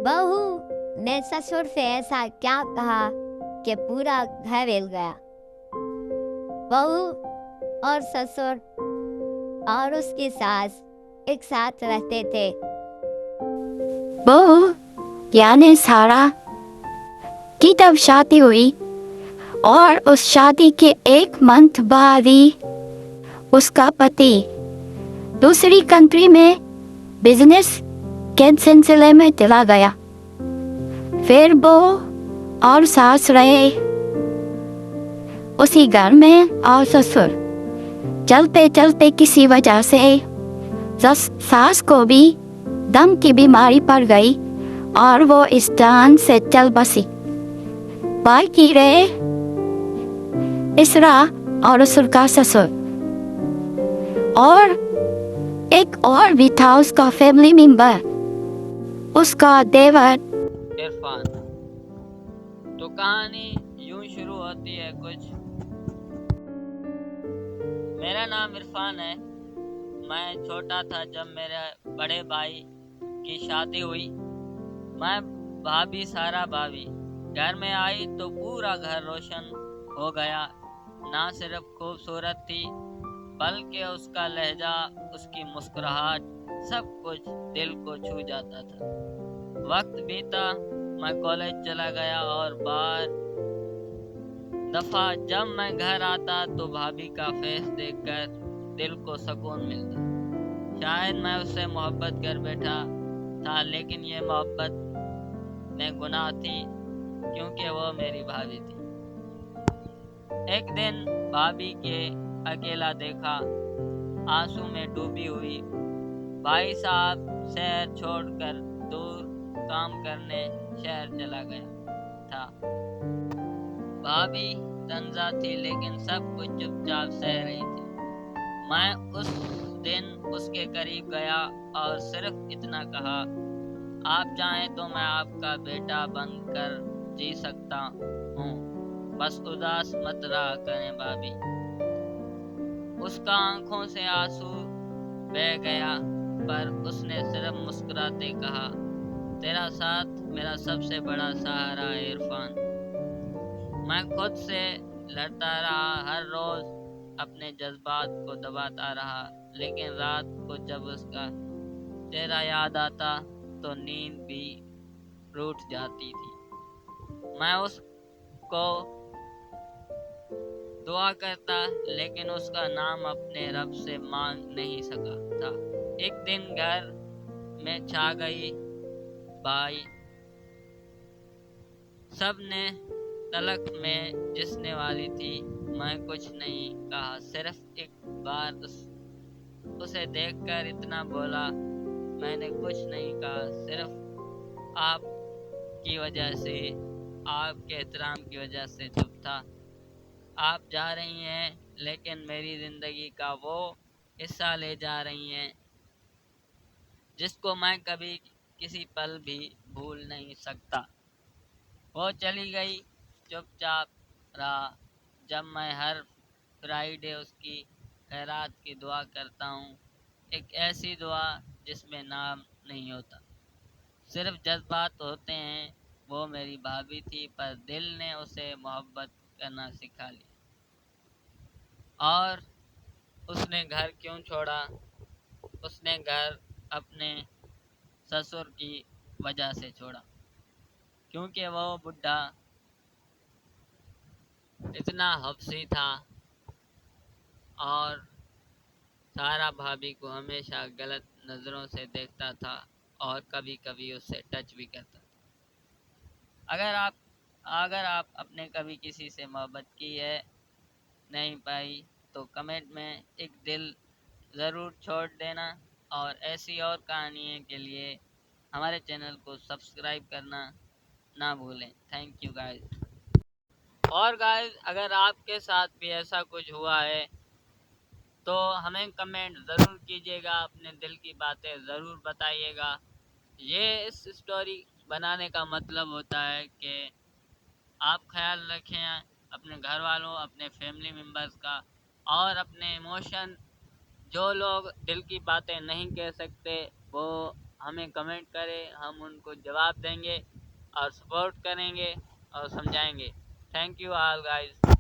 बहू ने ससुर से ऐसा क्या कहा कि पूरा घर हिल गया। बहू और ससुर और उसकी सास एक साथ रहते थे। बहू यानी सारा की तब शादी हुई और उस शादी के 1 मंथ बाद ही उसका पति दूसरी कंट्री में बिजनेस के सिलसिले में चला गया। फिर बहू और सास रहे उसी घर में और ससुर चलते चलते किसी वजह से सास को भी दम की बीमारी पड़ गई और वो इस जान से चल बसी। बाकी रहे इसरा और ससुर का ससुर, और एक और भी था उसका फैमिली मेंबर, उसका देवर इरफान। तो कहानी यूं शुरू होती है कुछ। मेरा नाम इरफान है। मैं छोटा था जब मेरे बड़े भाई की शादी हुई। मैं भाभी सारा भाभी घर में आई तो पूरा घर रोशन हो गया। ना सिर्फ खूबसूरत थी बल्कि उसका लहजा, उसकी मुस्कुराहट, सब कुछ दिल को छू जाता था। वक्त बीता, मैं कॉलेज चला गया और बार दफा जब मैं घर आता तो भाभी का फेस देखकर दिल को सुकून मिलता। शायद मैं उससे मोहब्बत कर बैठा था, लेकिन ये मोहब्बत में गुनाह थी क्योंकि वो मेरी भाभी थी। एक दिन भाभी के अकेला देखा, आंसू में डूबी हुई। भाई साहब शहर छोड़कर दूर काम करने शहर चला गया था। भाभी तंजा थी लेकिन सब कुछ चुपचाप सह रही थी। मैं उस दिन उसके करीब गया और सिर्फ इतना कहा, आप चाहें तो मैं आपका बेटा बनकर जी सकता हूँ, बस उदास मत रहा करें भाभी। उसका आंखों से आंसू बह गया पर उसने सिर्फ मुस्कुराते कहा, तेरा साथ मेरा सबसे बड़ा सहारा है इरफान। मैं खुद से लड़ता रहा, हर रोज अपने जज्बात को दबाता रहा, लेकिन रात को जब उसका चेहरा याद आता तो नींद भी रूठ जाती थी। मैं उसको दुआ करता लेकिन उसका नाम अपने रब से मांग नहीं सका था। एक दिन घर में छा गई भाई, सब ने तलक में जिसने वाली थी। मैं कुछ नहीं कहा, सिर्फ एक बार उसे देखकर इतना बोला, मैंने कुछ नहीं कहा, सिर्फ आपकी वजह से, आपके एहतराम की वजह से चुप था। आप जा रही हैं लेकिन मेरी जिंदगी का वो हिस्सा ले जा रही हैं जिसको मैं कभी किसी पल भी भूल नहीं सकता। वो चली गई, चुपचाप रहा। जब मैं हर फ्राइडे उसकी खैरात की दुआ करता हूँ, एक ऐसी दुआ जिसमें नाम नहीं होता, सिर्फ जज्बात होते हैं। वो मेरी भाभी थी पर दिल ने उसे मोहब्बत करना सिखा लिया। और उसने घर क्यों छोड़ा? उसने घर अपने ससुर की वजह से छोड़ा, क्योंकि वो बुढ़ा इतना हफ्सी था और सारा भाभी को हमेशा गलत नज़रों से देखता था और कभी कभी उससे टच भी करता था। अगर आप अपने कभी किसी से मोहब्बत की है, नहीं पाई, तो कमेंट में एक दिल ज़रूर छोड़ देना। और ऐसी और कहानियों के लिए हमारे चैनल को सब्सक्राइब करना ना भूलें। Thank you guys. और गाइस, अगर आपके साथ भी ऐसा कुछ हुआ है तो हमें कमेंट ज़रूर कीजिएगा, अपने दिल की बातें ज़रूर बताइएगा। ये इस स्टोरी बनाने का मतलब होता है कि आप ख्याल रखें अपने घर वालों, अपने फैमिली मेम्बर्स का, और अपने इमोशन, जो लोग दिल की बातें नहीं कह सकते वो ہمیں کمنٹ کرے، ہم ان کو جواب دیں گے اور سپورٹ کریں گے اور سمجھائیں گے. Thank you all guys.